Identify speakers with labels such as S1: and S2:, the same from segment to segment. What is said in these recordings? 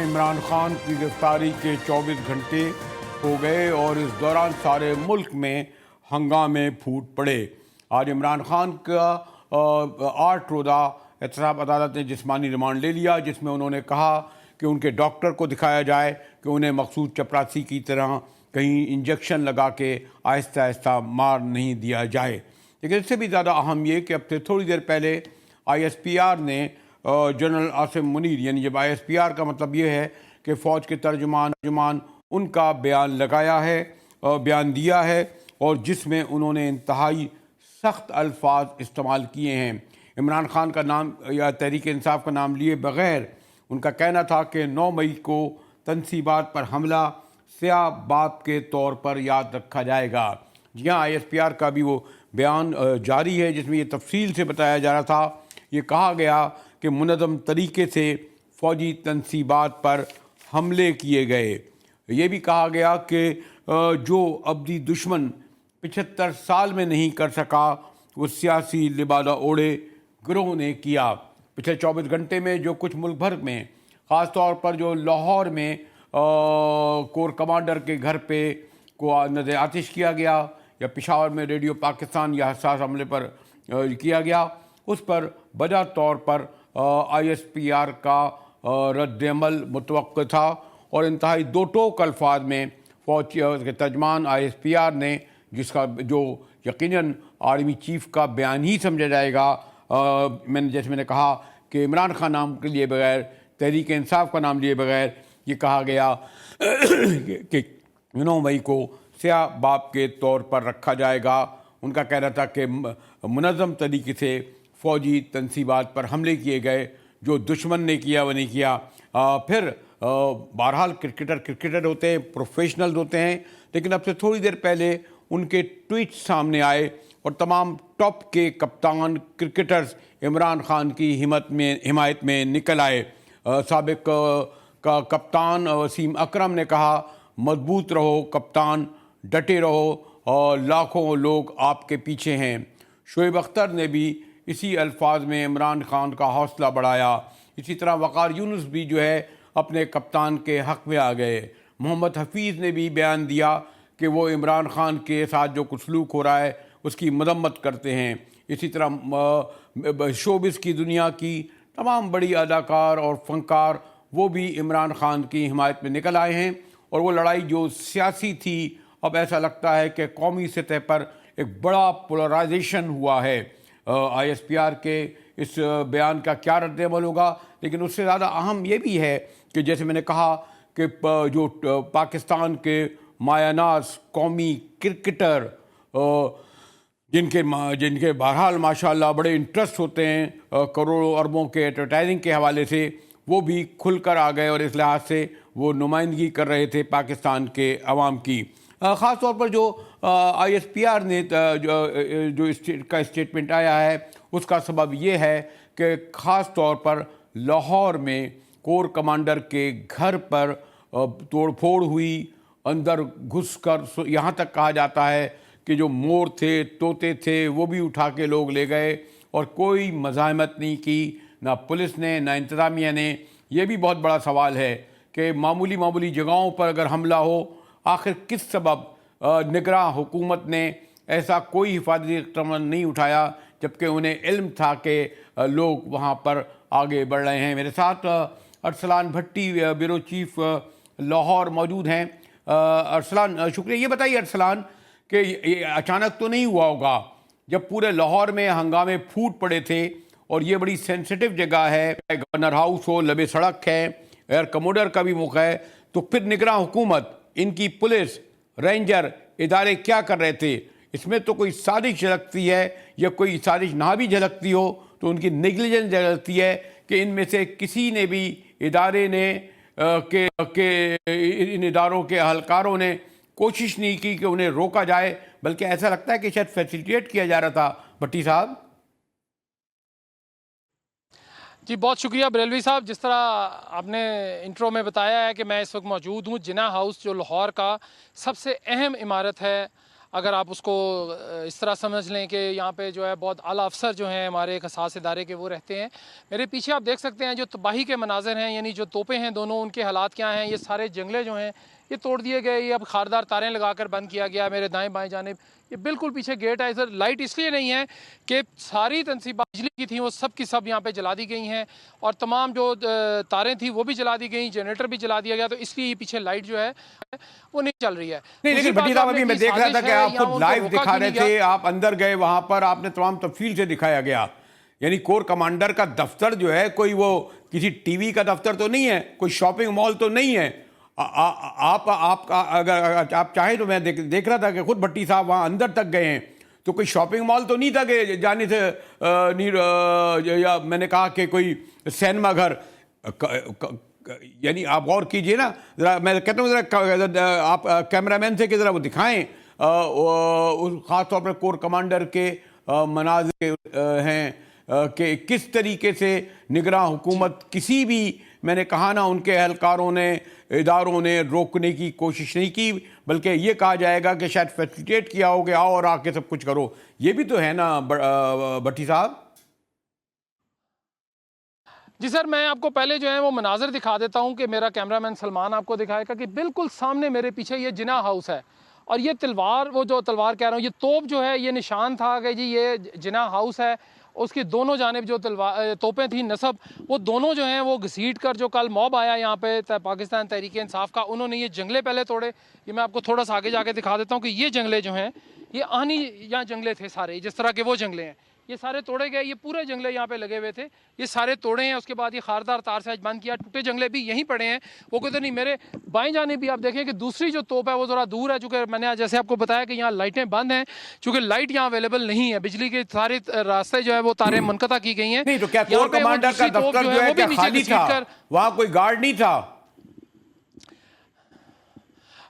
S1: عمران خان کی گرفتاری کے 24 گھنٹے ہو گئے اور اس دوران سارے ملک میں ہنگامے پھوٹ پڑے۔ آج عمران خان کا 8 روزہ احتساب عدالت نے جسمانی ریمانڈ لے لیا، جس میں انہوں نے کہا کہ ان کے ڈاکٹر کو دکھایا جائے کہ انہیں مخصوص چپراسی کی طرح کہیں انجیکشن لگا کے آہستہ آہستہ مار نہیں دیا جائے۔ لیکن اس سے بھی زیادہ اہم یہ کہ اب سے تھوڑی دیر پہلے ISPR نے جنرل عاصم منیر، یعنی جب ISPR کا مطلب یہ ہے کہ فوج کے ترجمان ان کا بیان لگایا ہے، بیان دیا ہے، اور جس میں انہوں نے انتہائی سخت الفاظ استعمال کیے ہیں۔ عمران خان کا نام یا تحریک انصاف کا نام لیے بغیر ان کا کہنا تھا کہ 9 مئی کو تنصیبات پر حملہ سیاہ باپ کے طور پر یاد رکھا جائے گا۔ جی ہاں، ISPR کا بھی وہ بیان جاری ہے جس میں یہ تفصیل سے بتایا جا رہا تھا۔ یہ کہا گیا کہ منظم طریقے سے فوجی تنصیبات پر حملے کیے گئے۔ یہ بھی کہا گیا کہ جو ابدی دشمن 75 سال میں نہیں کر سکا وہ سیاسی لبادہ اوڑے گروہ نے کیا۔ پچھلے 24 گھنٹے میں جو کچھ ملک بھر میں، خاص طور پر جو لاہور میں کور کمانڈر کے گھر پہ کو نظر آتش کیا گیا، یا پشاور میں ریڈیو پاکستان یا حساس حملے پر کیا گیا، اس پر بجا طور پر ISPR کا رد عمل متوقع تھا، اور انتہائی دو ٹوک الفاظ میں فوج کے ترجمان ISPR نے، جس کا جو یقیناً آرمی چیف کا بیان ہی سمجھا جائے گا، جیسے میں نے کہا کہ عمران خان نام کے لیے بغیر، تحریک انصاف کا نام لیے بغیر، یہ کہا گیا کہ 9 مئی کو سیاہ باپ کے طور پر رکھا جائے گا۔ ان کا کہنا تھا کہ منظم طریقے سے فوجی تنصیبات پر حملے کیے گئے، جو دشمن نے کیا وہ نہیں کیا۔ پھر بہرحال کرکٹر ہوتے ہیں، پروفیشنل ہوتے ہیں، لیکن اب سے تھوڑی دیر پہلے ان کے ٹویٹ سامنے آئے اور تمام ٹاپ کے کپتان کرکٹرز عمران خان کی حمایت میں نکل آئے۔ سابق کا کپتان وسیم اکرم نے کہا، مضبوط رہو کپتان، ڈٹے رہو، اور لاکھوں لوگ آپ کے پیچھے ہیں۔ شعیب اختر نے بھی اسی الفاظ میں عمران خان کا حوصلہ بڑھایا۔ اسی طرح وقار یونس بھی جو ہے اپنے کپتان کے حق میں آ گئے۔ محمد حفیظ نے بھی بیان دیا کہ وہ عمران خان کے ساتھ جو کچھ سلوک ہو رہا ہے اس کی مذمت کرتے ہیں۔ اسی طرح شوبز کی دنیا کی تمام بڑی اداکار اور فنکار وہ بھی عمران خان کی حمایت میں نکل آئے ہیں، اور وہ لڑائی جو سیاسی تھی اب ایسا لگتا ہے کہ قومی سطح پر ایک بڑا پولرائزیشن ہوا ہے۔ ISPR کے اس بیان کا کیا رد عمل ہوگا، لیکن اس سے زیادہ اہم یہ بھی ہے کہ جیسے میں نے کہا کہ جو پاکستان کے مایہ ناز قومی کرکٹر جن کے بہرحال ماشاءاللہ بڑے انٹرسٹ ہوتے ہیں کروڑوں اربوں کے ایڈورٹائزنگ کے حوالے سے، وہ بھی کھل کر آ گئے، اور اس لحاظ سے وہ نمائندگی کر رہے تھے پاکستان کے عوام کی۔ خاص طور پر جو ISPR نے جو کا اسٹیٹمنٹ آیا ہے، اس کا سبب یہ ہے کہ خاص طور پر لاہور میں کور کمانڈر کے گھر پر توڑ پھوڑ ہوئی، اندر گھس کر یہاں تک کہا جاتا ہے کہ جو مور تھے، طوطے تھے، وہ بھی اٹھا کے لوگ لے گئے، اور کوئی مزاحمت نہیں کی، نہ پولیس نے نہ انتظامیہ نے۔ یہ بھی بہت بڑا سوال ہے کہ معمولی جگہوں پر اگر حملہ ہو، آخر کس سبب نگراں حکومت نے ایسا کوئی حفاظتی اقدام نہیں اٹھایا، جبکہ انہیں علم تھا کہ لوگ وہاں پر آگے بڑھ رہے ہیں۔ میرے ساتھ ارسلان بھٹی بیورو چیف لاہور موجود ہیں۔ ارسلان، شکریہ۔ یہ بتائیے ارسلان کہ یہ اچانک تو نہیں ہوا ہوگا، جب پورے لاہور میں ہنگامے پھوٹ پڑے تھے، اور یہ بڑی سینسٹیو جگہ ہے، گورنر ہاؤس ہو، لبے سڑک ہے، ایئر کموڈر کا بھی موقع ہے، تو پھر نگراں حکومت، ان کی پولیس، رینجر ادارے کیا کر رہے تھے؟ اس میں تو کوئی سازش جھلکتی ہے، یا کوئی سازش نہ بھی جھلکتی ہو تو ان کی نیگلیجنس جھلکتی ہے کہ ان میں سے کسی نے بھی ادارے نے ان اداروں کے اہلکاروں نے کوشش نہیں کی کہ انہیں روکا جائے، بلکہ ایسا لگتا ہے کہ شاید فیسیلیٹیٹ کیا جا رہا تھا۔ بھٹی صاحب
S2: جی، بہت شکریہ بریلوی صاحب۔ جس طرح آپ نے انٹرو میں بتایا ہے کہ میں اس وقت موجود ہوں جناح ہاؤس، جو لاہور کا سب سے اہم عمارت ہے اگر آپ اس کو اس طرح سمجھ لیں کہ یہاں پہ جو ہے بہت اعلیٰ افسر جو ہیں ہمارے ایک حساس ادارے کے وہ رہتے ہیں. میرے پیچھے آپ دیکھ سکتے ہیں جو تباہی کے مناظر ہیں, یعنی جو توپیں ہیں دونوں, ان کے حالات کیا ہیں. یہ سارے جنگلے جو ہیں یہ توڑ دیے گئے, یہ اب خاردار تاریں لگا کر بند کیا گیا. میرے دائیں بائیں جانب یہ بالکل پیچھے گیٹ ہے, ادھر لائٹ اس لیے نہیں ہے کہ ساری تنصیبات بجلی کی تھیں وہ سب کی سب یہاں پہ جلا دی گئی ہیں, اور تمام جو تاریں تھیں وہ بھی جلا دی گئیں, جنریٹر بھی جلا دیا گیا, تو اس لیے پیچھے لائٹ جو ہے وہ نہیں چل رہی ہے.
S1: نہیں, لیکن بھٹی صاحب ابھی میں دیکھ رہا تھا کہ آپ خود لائیو دکھا رہے تھے, آپ اندر گئے, وہاں پر آپ نے تمام تفصیل سے دکھایا گیا. یعنی کور کمانڈر کا دفتر جو ہے کوئی وہ کسی ٹی وی کا دفتر تو نہیں ہے, کوئی شاپنگ مال تو نہیں ہے. آپ اگر آپ چاہیں تو میں دیکھ رہا تھا کہ خود بھٹی صاحب وہاں اندر تک گئے ہیں, تو کوئی شاپنگ مال تو نہیں تھا کہ جانے سے یا میں نے کہا کہ کوئی سینما گھر. یعنی آپ غور کیجئے نا ذرا, میں کہتا ہوں ذرا آپ کیمرہ مین سے کہ ذرا وہ دکھائیں خاص طور پر کور کمانڈر کے مناظر ہیں کہ کس طریقے سے نگراں حکومت کسی بھی, میں نے کہا نا, ان کے اہلکاروں نے, اداروں نے روکنے کی کوشش نہیں کی, بلکہ یہ کہا جائے گا کہ شاید فیسیلیٹیٹ کیا ہو کہ آؤ اور آ کے سب کچھ کرو. یہ بھی تو ہے نا بھٹی صاحب.
S2: جی سر, میں آپ کو پہلے جو ہے وہ مناظر دکھا دیتا ہوں کہ میرا کیمرہ مین سلمان آپ کو دکھائے گا کہ بالکل سامنے میرے پیچھے یہ جناح ہاؤس ہے, اور یہ تلوار, وہ جو تلوار کہہ رہا ہوں, یہ توپ جو ہے یہ نشان تھا کہ جی یہ جناح ہاؤس ہے. اس کی دونوں جانب جو توپیں تھیں نصب, وہ دونوں جو ہیں وہ گھسیٹ کر, جو کل موب آیا یہاں پہ پاکستان تحریک انصاف کا, انہوں نے یہ جنگلے پہلے توڑے. یہ میں آپ کو تھوڑا سا آگے جا کے دکھا دیتا ہوں کہ یہ جنگلے جو ہیں یہ آہنی یہاں جنگلے تھے سارے, جس طرح کے وہ جنگلے ہیں, یہ سارے توڑے گئے. یہ پورے جنگلے یہاں پہ لگے ہوئے تھے, یہ سارے توڑے ہیں. اس کے بعد یہ خاردار تار سے بند کیا. ٹوٹے جنگلے بھی یہیں پڑے ہیں, وہ کدھر نہیں. میرے بائیں جانب بھی آپ دیکھیں کہ دوسری جو توپ ہے وہ ذرا دور ہے, چونکہ میں نے جیسے آپ کو بتایا کہ یہاں لائٹیں بند ہیں, چونکہ لائٹ یہاں اویلیبل نہیں ہے, بجلی کے سارے راستے جو ہے وہ تاریں منقطع کی گئی ہیں.
S1: نہیں تو کیا کور کمانڈر کا دفتر جو ہے کیا خالی تھا, وہاں کوئی گارڈ نہیں تھا؟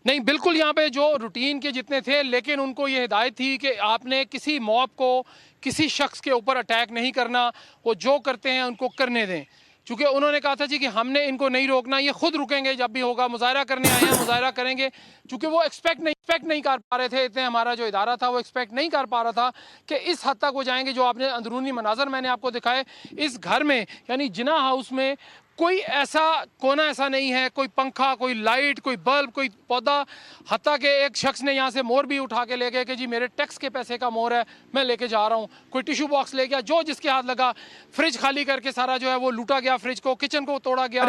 S2: نہیں, بالکل یہاں پہ جو روٹین کے جتنے تھے, لیکن ان کو یہ ہدایت تھی کہ آپ نے کسی موب کو, کسی شخص کے اوپر اٹیک نہیں کرنا, وہ جو کرتے ہیں ان کو کرنے دیں. چونکہ انہوں نے کہا تھا جی کہ ہم نے ان کو نہیں روکنا, یہ خود رکیں گے جب بھی ہوگا, مظاہرہ کرنے آئے ہیں مظاہرہ کریں گے. چونکہ وہ ایکسپیکٹ نہیں کر پا رہے تھے, اتنے ہمارا جو ادارہ تھا وہ ایکسپیکٹ نہیں کر پا رہا تھا کہ اس حد تک وہ جائیں گے. جو آپ نے اندرونی مناظر میں نے آپ کو دکھائے, اس گھر میں یعنی جناح ہاؤس میں کوئی ایسا کونا ایسا نہیں ہے, کوئی پنکھا, کوئی لائٹ, کوئی بلب, کوئی پودا. حتیٰ کہ ایک شخص نے یہاں سے مور بھی اٹھا کے لے گئے کہ جی میرے ٹیکس کے پیسے کا مور ہے, میں لے کے جا رہا ہوں. کوئی ٹیشو باکس لے گیا, جو جس کے ہاتھ لگا. فریج خالی کر کے سارا جو ہے وہ لوٹا گیا, فریج کو, کچن کو توڑا گیا.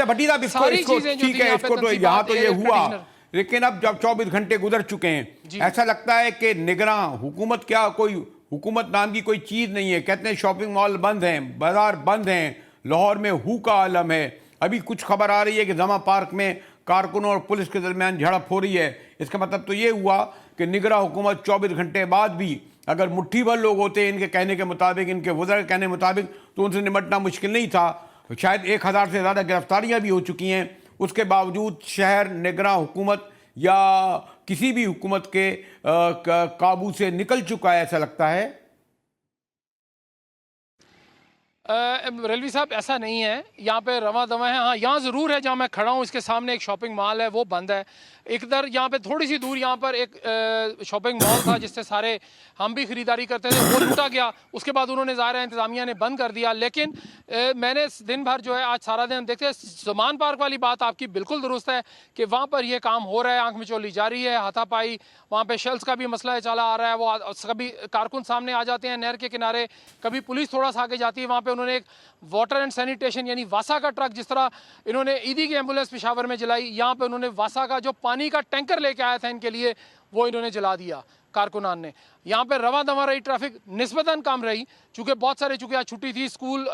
S1: ساری چیزیں جو تھیں یہاں تو یہ ہوا, لیکن اب جب 24 گھنٹے گزر چکے ہیں, ایسا لگتا ہے کہ نگراں حکومت, کیا کوئی حکومت نام کی کوئی چیز نہیں ہے. کہتے ہیں شاپنگ مال بند ہیں, بازار بند ہیں, لاہور میں ہو کا عالم ہے. ابھی کچھ خبر آ رہی ہے کہ زما پارک میں کارکنوں اور پولیس کے درمیان جھڑپ ہو رہی ہے. اس کا مطلب تو یہ ہوا کہ نگراں حکومت 24 گھنٹے بعد بھی اگر مٹھی بھر لوگ ہوتے ان کے کہنے کے مطابق, ان کے وزراء کے کہنے کے مطابق, تو ان سے نمٹنا مشکل نہیں تھا. شاید 1000 سے زیادہ گرفتاریاں بھی ہو چکی ہیں. اس کے باوجود شہر نگراں حکومت یا کسی بھی حکومت کے قابو سے نکل چکا ہے, ایسا لگتا ہے.
S2: ریلوی صاحب ایسا نہیں ہے, یہاں پہ رواں دواں ہے. ہاں یہاں ضرور ہے, جہاں میں کھڑا ہوں اس کے سامنے ایک شاپنگ مال ہے, وہ بند ہے. ایک در یہاں پہ تھوڑی سی دور یہاں پر ایک شاپنگ مال تھا جس سے سارے ہم بھی خریداری کرتے تھے, وہ لوٹا گیا. اس کے بعد انہوں نے ظاہر ہے انتظامیہ نے بند کر دیا. لیکن میں نے دن بھر جو ہے آج سارا دن دیکھتے ہیں, زمان پارک والی بات آپ کی بالکل درست ہے کہ وہاں پر یہ کام ہو رہا ہے, آنکھ مچولی جاری ہے, ہاتھا پائی, وہاں پہ شیلز کا بھی مسئلہ چلا آ رہا ہے. وہ کبھی کارکن سامنے آ جاتے ہیں نہر کے کنارے, کبھی پولیس تھوڑا سا آگے جاتی ہے. وہاں پہ انہوں نے ایک واٹر اینڈ سینیٹیشن یعنی واسا کا ٹرک, جس طرح انہوں نے عیدی کی ایمبولینس پشاور میں جلائی, یہاں پہ انہوں نے واسا کا جو پانی کا ٹینکر لے کے آیا تھا ان کے لیے, وہ انہوں نے جلا دیا کارکنان نے. یہاں پہ رواں دواں رہی ٹریفک, نسبتاً کم رہی, چونکہ بہت سارے, چونکہ آج چھٹی تھی, اسکول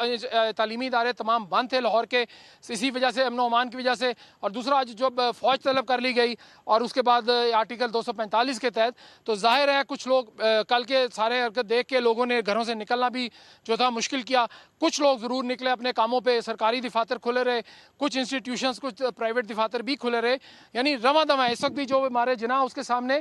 S2: تعلیمی ادارے تمام بند تھے لاہور کے, اسی وجہ سے, امن و امان کی وجہ سے. اور دوسرا آج جو فوج طلب کر لی گئی, اور اس کے بعد آرٹیکل 245 کے تحت, تو ظاہر ہے کچھ لوگ کل کے سارے حرکت دیکھ کے لوگوں نے گھروں سے نکلنا بھی جو تھا مشکل کیا. کچھ لوگ ضرور نکلے اپنے کاموں پہ, سرکاری دفاتر کھلے رہے, کچھ انسٹیٹیوشنز, کچھ پرائیویٹ دفاتر بھی کھلے رہے. یعنی رواں دواں اس وقت بھی جو ہمارے جناح اس کے سامنے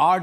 S1: 8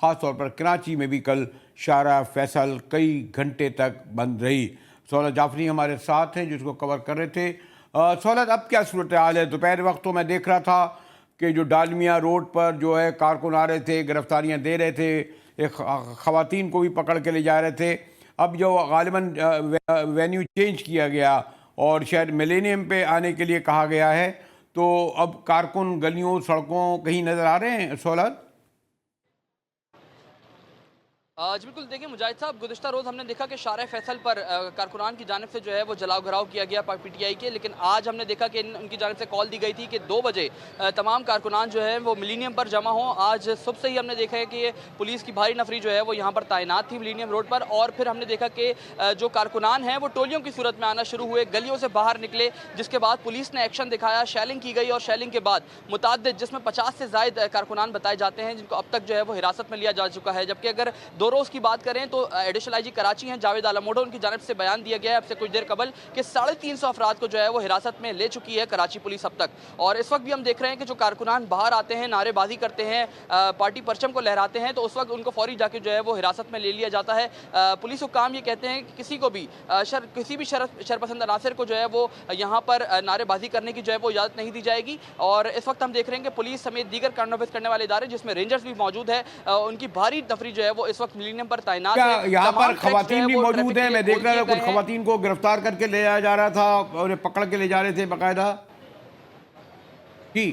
S1: خاص طور پر کراچی میں بھی کل شارع فیصل کئی گھنٹے تک بند رہی. سہولت جعفری ہمارے ساتھ ہیں جس کو کور کر رہے تھے. سہولت، اب کیا صورتحال ہے؟ دوپہر وقت تو میں دیکھ رہا تھا کہ جو ڈالمیا روڈ پر جو ہے کارکن آ رہے تھے، گرفتاریاں دے رہے تھے، ایک خواتین کو بھی پکڑ کے لے جا رہے تھے. اب جو غالباً وینیو چینج کیا گیا اور شاید ملینیم پہ آنے کے لیے کہا گیا ہے، تو اب کارکن گلیوں سڑکوں کہیں نظر آ رہے ہیں سہولت؟
S3: جی بالکل، دیکھیں مجاہد صاحب، گزشتہ روز ہم نے دیکھا کہ شارع فیصل پر کارکنان کی جانب سے جو ہے وہ جلاؤ گھراؤ کیا گیا پی ٹی آئی کے، لیکن آج ہم نے دیکھا کہ ان کی جانب سے کال دی گئی تھی کہ 2 بجے تمام کارکنان جو ہے وہ ملینیم پر جمع ہوں. آج صبح سے ہی ہم نے دیکھا ہے کہ یہ پولیس کی بھاری نفری جو ہے وہ یہاں پر تعینات تھی ملینیم روڈ پر، اور پھر ہم نے دیکھا کہ جو کارکنان ہیں وہ ٹولیوں کی صورت میں آنا شروع ہوئے، گلیوں سے باہر نکلے، جس کے بعد پولیس نے ایکشن دکھایا، شیلنگ کی گئی، اور شیلنگ کے بعد متعدد، جس میں 50 سے زائد کارکنان بتائے جاتے ہیں جن کو اب تک جو ہے وہ حراست میں لیا جا چکا ہے. جبکہ اگر 2 روز کی بات کریں تو ایڈیشنل آئی جی کراچی ہیں جاوید عالموڈو، ان کی جانب سے بیان دیا گیا ہے اب سے کچھ دیر قبل کہ 350 افراد کو جو ہے وہ حراست میں لے چکی ہے کراچی پولیس اب تک. اور اس وقت بھی ہم دیکھ رہے ہیں کہ جو کارکنان باہر آتے ہیں، نعرے بازی کرتے ہیں، پارٹی پرچم کو لہراتے ہیں، تو اس وقت ان کو فوری جا کے جو ہے وہ حراست میں لے لیا جاتا ہے. پولیس حکام یہ کہتے ہیں کہ کسی کو بھی کسی بھی شرپسند عناصر کو جو ہے وہ یہاں پر نعرے بازی کرنے کی جو ہے وہ اجازت نہیں دی جائے گی. اور اس وقت ہم دیکھ رہے ہیں کہ پولیس سمیت دیگر کارنویس کرنے والے ادارے جس میں رینجرز بھی موجود ہے، ان کی بھاری نفری جو ہے وہ اس وقت ملینیم پر تعینات ہے.
S1: یہاں پر خواتین بھی موجود ہیں؟ میں دیکھ رہا تھا کچھ خواتین کو گرفتار کر کے لے جایا جا رہا تھا اور پکڑ کے لے جا رہے تھے باقاعدہ. جی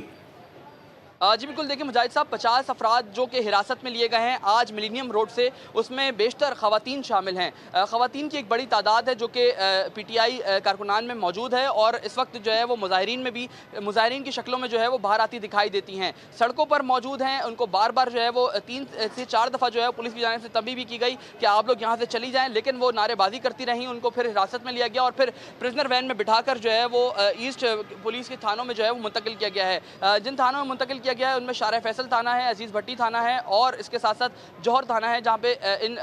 S3: جی بالکل، دیکھیں مجاہد صاحب، 50 افراد جو کہ حراست میں لیے گئے ہیں آج ملینیم روڈ سے، اس میں بیشتر خواتین شامل ہیں. خواتین کی ایک بڑی تعداد ہے جو کہ پی ٹی آئی کارکنان میں موجود ہے، اور اس وقت جو ہے وہ مظاہرین میں بھی، مظاہرین کی شکلوں میں جو ہے وہ باہر آتی دکھائی دیتی ہیں، سڑکوں پر موجود ہیں. ان کو بار بار جو ہے وہ 3 سے 4 دفعہ جو ہے پولیس کی جانب سے تنبیہ بھی کی گئی کہ آپ لوگ یہاں سے چلی جائیں، لیکن وہ نعرے بازی کرتی رہیں. ان کو پھر حراست میں لیا گیا اور پھر پرزنر وین میں بٹھا کر جو ہے وہ ایسٹ پولیس کے تھانوں میں جو ہے وہ منتقل کیا گیا ہے. جن تھانوں میں منتقل کیا گیا ہے ان میں شارع فیصل تھانہ ہے، عزیز بھٹی تھانہ ہے، اور اس کے ساتھ ساتھ جوہر تھانہ ہے، جہاں پہ ان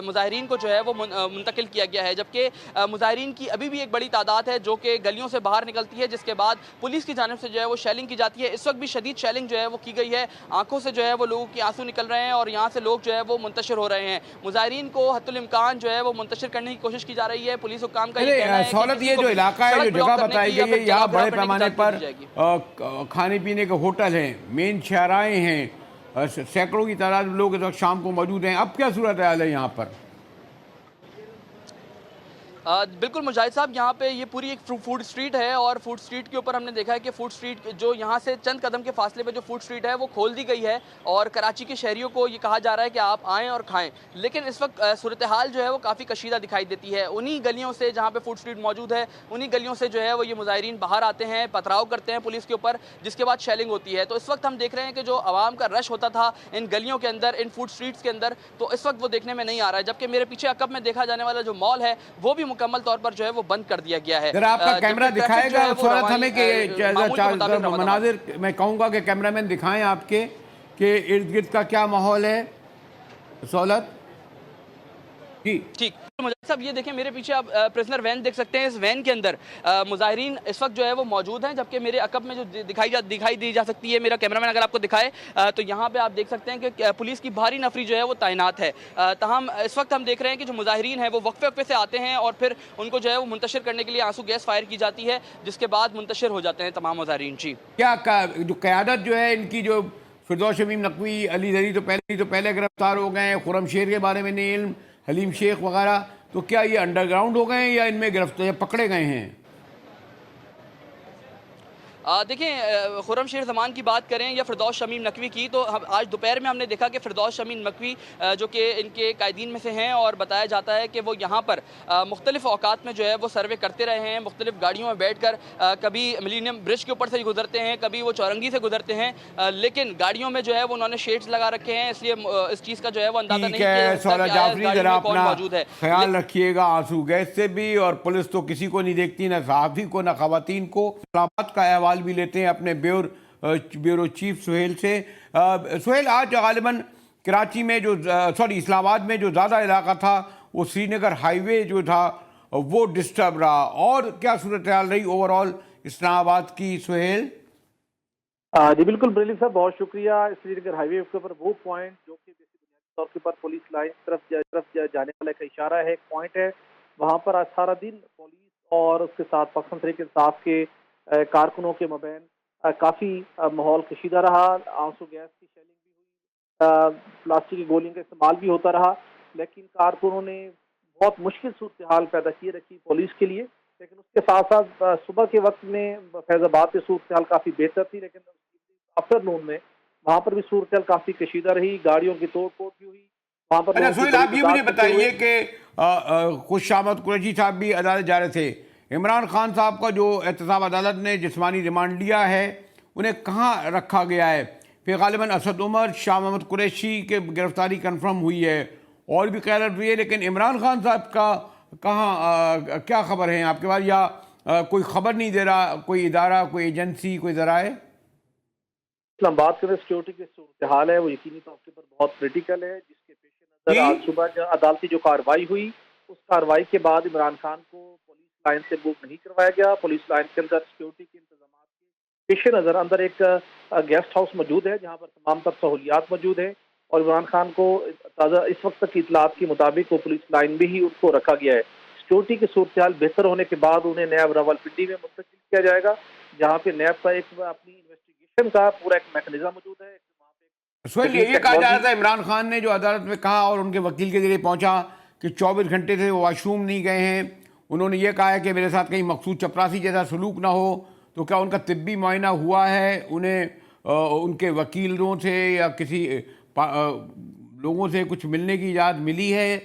S3: مظاہرین کو جو ہے وہ منتقل کیا گیا ہے. جبکہ مظاہرین کی ابھی بھی ایک بڑی تعداد ہے جو کہ گلیوں سے باہر نکلتی ہے، جس کے بعد پولیس کی جانب سے جو ہے وہ شیلنگ کی جاتی ہے. اس وقت بھی شدید شیلنگ جو ہے وہ کی گئی ہے، آنکھوں سے جو ہے وہ لوگوں کی آنسو نکل رہے ہیں، اور یہاں سے لوگ جو ہے وہ منتشر ہو رہے ہیں. مظاہرین کو حتی الامکان جو ہے وہ منتشر کرنے کی کوشش کی جا رہی ہے. پولیس حکام کا یہ کہنا ہے کہ
S1: سہولت، یہ جو علاقہ ہے، جو جگہ بتائی گئی ہے، یہاں بڑے پیمانے پر کھانے پینے کے ہوٹل ہیں، مین شاہراہیں ہیں، سینکڑوں کی تعداد میں لوگ اس وقت شام کو موجود ہیں. اب کیا صورتحال ہے یہاں پر؟
S3: بالکل مجاہد صاحب، یہاں پہ یہ پوری ایک فوڈ سٹریٹ ہے، اور فوڈ سٹریٹ کے اوپر ہم نے دیکھا ہے کہ فوڈ سٹریٹ جو یہاں سے چند قدم کے فاصلے پہ جو فوڈ سٹریٹ ہے وہ کھول دی گئی ہے، اور کراچی کے شہریوں کو یہ کہا جا رہا ہے کہ آپ آئیں اور کھائیں. لیکن اس وقت صورتحال جو ہے وہ کافی کشیدہ دکھائی دیتی ہے. انہی گلیوں سے جہاں پہ فوڈ سٹریٹ موجود ہے، انہی گلیوں سے جو ہے وہ یہ مظاہرین باہر آتے ہیں، پتھراؤ کرتے ہیں پولیس کے اوپر، جس کے بعد شیلنگ ہوتی ہے. تو اس وقت ہم دیکھ رہے ہیں کہ جو عوام کا رش ہوتا تھا ان گلیوں کے اندر، ان فوڈ سٹریٹس کے اندر، تو اس وقت وہ دیکھنے میں نہیں آ رہا ہے. جبکہ میرے پیچھے عقب میں دیکھا جانے والا جو مال ہے وہ بھی مکمل طور پر جو ہے وہ بند کر دیا گیا ہے.
S1: ذرا آپ کا کیمرہ دکھائے گا سہولت ہمیں کہ مناظر میں کہوں گا کہ کیمرہ مین دکھائیں آپ کے کہ ارد گرد کا کیا ماحول ہے سہولت. جی
S3: ٹھیک مجاہد صاحب، یہ دیکھیں میرے پیچھے آپ پرزنر وین دیکھ سکتے ہیں. اس وین کے اندر مظاہرین اس وقت جو ہے وہ موجود ہیں، جبکہ میرے عقب میں جو دکھائی دی جا سکتی ہے، میرا کیمرہ مین اگر آپ کو دکھائے تو یہاں پہ آپ دیکھ سکتے ہیں کہ پولیس کی بھاری نفری جو ہے وہ تعینات ہے. تاہم اس وقت ہم دیکھ رہے ہیں کہ جو مظاہرین ہیں وہ وقفے سے آتے ہیں، اور پھر ان کو جو ہے وہ منتشر کرنے کے لیے آنسو گیس فائر کی جاتی ہے، جس کے بعد منتشر ہو جاتے ہیں تمام مظاہرین. جی
S1: کیا جو قیادت جو ہے ان کی، جو فردوس شمیم نقوی، علی زری تو پہلے گرفتار ہو گئے ہیں، خرم شیر کے بارے میں نہیں علم، حلیم شیخ وغیرہ، تو کیا یہ انڈر گراؤنڈ ہو گئے ہیں یا ان میں گرفتار پکڑے گئے ہیں؟
S3: دیکھیں، خرم شیر زمان کی بات کریں یا فردوس شمیم نقوی کی، تو آج دوپہر میں ہم نے دیکھا کہ فردوس شمیم نقوی جو کہ ان کے قائدین میں سے ہیں، اور بتایا جاتا ہے کہ وہ یہاں پر مختلف اوقات میں جو ہے وہ سروے کرتے رہے ہیں، مختلف گاڑیوں میں بیٹھ کر، کبھی ملینیم برج کے اوپر سے گزرتے ہیں، کبھی وہ چورنگی سے گزرتے ہیں، لیکن گاڑیوں میں جو ہے وہ انہوں نے شیڈز لگا رکھے ہیں، اس لیے اس چیز کا جو ہے وہ اندازہ نہیں کیا جا سکتا کہ گاڑی میں کون موجود ہے.
S1: خیال رکھیے گا آنسو گیس سے بھی، اور پولیس تو کسی کو نہیں دیکھتی، نہ صحافی کو نہ خواتین کو. اسلام آباد کا احوال بھی لیتے ہیں اپنے بیورو چیف سہیل سے. سہیل، آج غالباً کراچی میں اسلام آباد میں جو زیادہ علاقہ تھا وہ سری نگر ہائی وے جو تھا وہ ڈسٹرب رہا، اور کیا صورتحال رہی اوور آل اسلام آباد کی سہیل؟
S4: جی بالکل بریلی صاحب، بہت شکریہ. سری نگر ہائی وے کے اوپر وہ پوائنٹ جو کہ موقع پر پولیس لائن کی طرف جانے والا ایک اشارہ ہے، ایک پوائنٹ ہے، وہاں پر آج سارا دن پولیس اور اس کے ساتھ پاکستان تحریک انصاف کے کارکنوں کے مابین کافی ماحول کشیدہ رہا، آنسو گیس کی شیلنگ بھی ہوئی، پلاسٹک کی گولیوں کا استعمال بھی ہوتا رہا، لیکن کارکنوں نے بہت مشکل صورتحال پیدا کی رکھی پولیس کے لیے، لیکن اس کے ساتھ ساتھ صبح کے وقت میں فیض آباد کی صورتحال کافی بہتر تھی، لیکن آفٹر نون میں وہاں پر بھی صورتحال کافی کشیدہ رہی، گاڑیوں کی توڑ پھوڑ بھی ہوئی وہاں پر۔
S1: اچھا سہیل، آپ یہ مجھے بتائیے کہ خوش آمد قریشی صاحب بھی عدالت جا رہے تھے، عمران خان صاحب کا جو احتساب عدالت نے جسمانی ریمانڈ لیا ہے انہیں کہاں رکھا گیا ہے؟ پھر غالباً اسد عمر، شاہ محمد قریشی کے گرفتاری کنفرم ہوئی ہے اور بھی قیادت ہوئی ہے، لیکن عمران خان صاحب کا کہاں، کیا خبر ہے آپ کے پاس، یا کوئی خبر نہیں دے رہا کوئی ادارہ، کوئی ایجنسی، کوئی ذرائع؟
S4: اسلام آباد کے سیکورٹی کی صورتحال ہے وہ یقینی طور پر بہت کریٹیکل ہے، جس کے پیش نظر آج صبح عدالتی جو کارروائی ہوئی اس کارروائی کے بعد عمران خان کو پولیس لائن سے موو نہیں کروایا گیا۔ پولیس لائن کے اندر سیکورٹی کے انتظامات کے پیش نظر اندر ایک گیسٹ ہاؤس موجود ہے جہاں پر تمام تر سہولیات موجود ہیں، اور عمران خان کو تازہ اس وقت تک کی اطلاعات کے مطابق وہ پولیس لائن میں ہی ان کو رکھا گیا ہے۔ سیکورٹی کی صورتحال بہتر ہونے کے بعد انہیں نیب راولپنڈی میں منتقل کیا جائے گا، جہاں پہ نیب کا ایک اپنی انویسٹیگیشن کا پورا ایک میکنزم موجود ہے۔
S1: سہیل، یہ کہا جا رہا تھا عمران خان نے جو عدالت میں کہا اور ان کے وکیل کے ذریعے پہنچا کہ 24 گھنٹے سے وہ واش روم نہیں گئے ہیں، انہوں نے یہ کہا ہے کہ میرے ساتھ کہیں مقصود چپراسی جیسا سلوک نہ ہو، تو کیا ان کا طبی معائنہ ہوا ہے؟ انہیں ان کے وکیلوں سے یا کسی لوگوں سے کچھ ملنے کی اجازت ملی ہے؟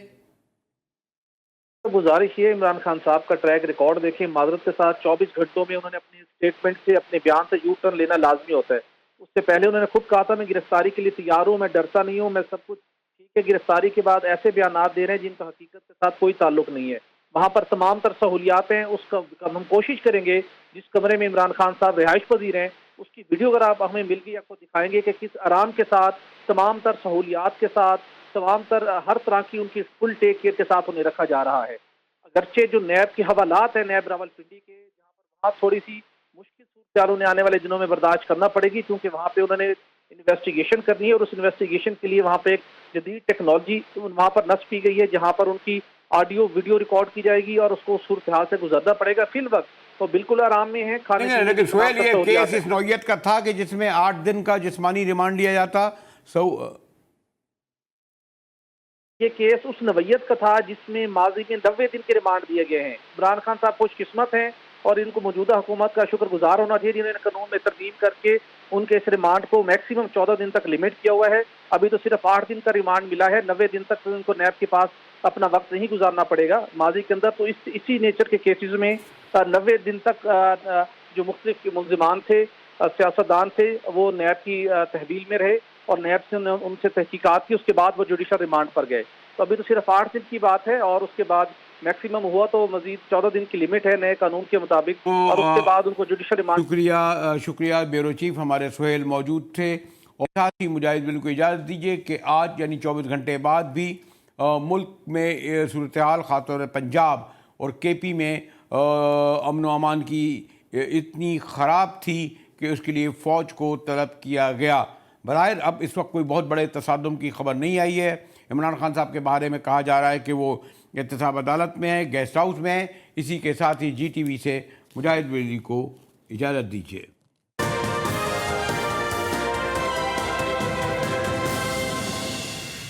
S4: گزارش یہ عمران خان صاحب کا ٹریک ریکارڈ دیکھیں، معذرت کے ساتھ 24 گھنٹوں میں انہوں نے اپنی اسٹیٹمنٹ سے، اپنے بیان سے یو ٹرن لینا لازمی ہوتا ہے۔ اس سے پہلے انہوں نے خود کہا تھا میں گرفتاری کے لیے تیار ہوں، میں ڈرتا نہیں ہوں، میں سب کچھ ٹھیک ہے۔ گرفتاری کے بعد ایسے بیانات دے رہے ہیں جن کا حقیقت کے ساتھ کوئی تعلق نہیں ہے۔ وہاں پر تمام تر سہولیات ہیں، اس کا ہم کوشش کریں گے جس کمرے میں عمران خان صاحب رہائش پذیر ہیں اس کی ویڈیو اگر آپ ہمیں مل گئی آپ کو دکھائیں گے کہ کس آرام کے ساتھ، تمام تر سہولیات کے ساتھ، تمام تر ہر طرح کی ان کی فل ٹیک کیئر کے ساتھ انہیں رکھا جا رہا ہے۔ اگرچہ جو نیب کے حوالات ہیں نیب راولپنڈی کے، جہاں پر وہاں تھوڑی سی مشکل صورتحال انہیں آنے والے دنوں میں برداشت کرنا پڑے گی، کیونکہ وہاں پہ انہوں نے انویسٹیگیشن کرنی ہے، اور اس انویسٹیگیشن کے لیے وہاں پہ ایک جدید ٹیکنالوجی وہاں پر نصب کی گئی ہے جہاں پر ان کی آڈیو ویڈیو ریکارڈ کی جائے گی اور اس کو صورتحال سے گزرنا پڑے گا۔ فی الوقت تو بالکل آرام میں ہے، کھانے پینے
S1: لیکن سہیل، یہ کیس اس نوعیت کا تھا کہ جس میں 8 دن کا جسمانی ریمانڈ لیا جاتا،
S4: یہ کیس اس نوعیت کا تھا جس میں ماضی میں 90 دن کے ریمانڈ دیے گئے ہیں۔ عمران خان صاحب خوش قسمت ہیں اور ان کو موجودہ حکومت کا شکر گزار ہونا چاہیے جنہوں نے قانون میں ترمیم کر کے ان کے اس ریمانڈ کو میکسیمم 14 دن تک لمٹ کیا ہوا ہے۔ ابھی تو صرف 8 دن کا ریمانڈ ملا ہے، 90 دن تک ان کو نیب کے پاس اپنا وقت نہیں گزارنا پڑے گا۔ ماضی کے اندر تو اسی نیچر کے کیسز میں 90 دن تک جو مختلف ملزمان تھے، سیاستدان تھے، وہ نیب کی تحویل میں رہے اور نیب سے ان سے تحقیقات کی، اس کے بعد وہ جوڈیشل ریمانڈ پر گئے۔ تو ابھی تو صرف 8 دن کی بات ہے اور اس کے بعد میکسیمم ہوا تو مزید 14 دن کی لمٹ ہے نئے قانون کے مطابق، اور اس کے بعد ان کو جوڈیشل ریمانڈ۔
S1: شکریہ بیورو چیف ہمارے سہیل موجود تھے، اور ساتھ ہی مجاہد بل کو اجازت دیجیے کہ آج یعنی 24 گھنٹے بعد بھی ملک میں صورتحال خاص طور پنجاب اور کے پی میں امن و امان کی اتنی خراب تھی کہ اس کے لیے فوج کو طلب کیا گیا۔ بظاہر اب اس وقت کوئی بہت بڑے تصادم کی خبر نہیں آئی ہے۔ عمران خان صاحب کے بارے میں کہا جا رہا ہے کہ وہ احتساب عدالت میں ہے، گیسٹ ہاؤس میں ہے۔ اسی کے ساتھ ہی جی ٹی وی سے مجاہد بل کو اجازت دیجیے۔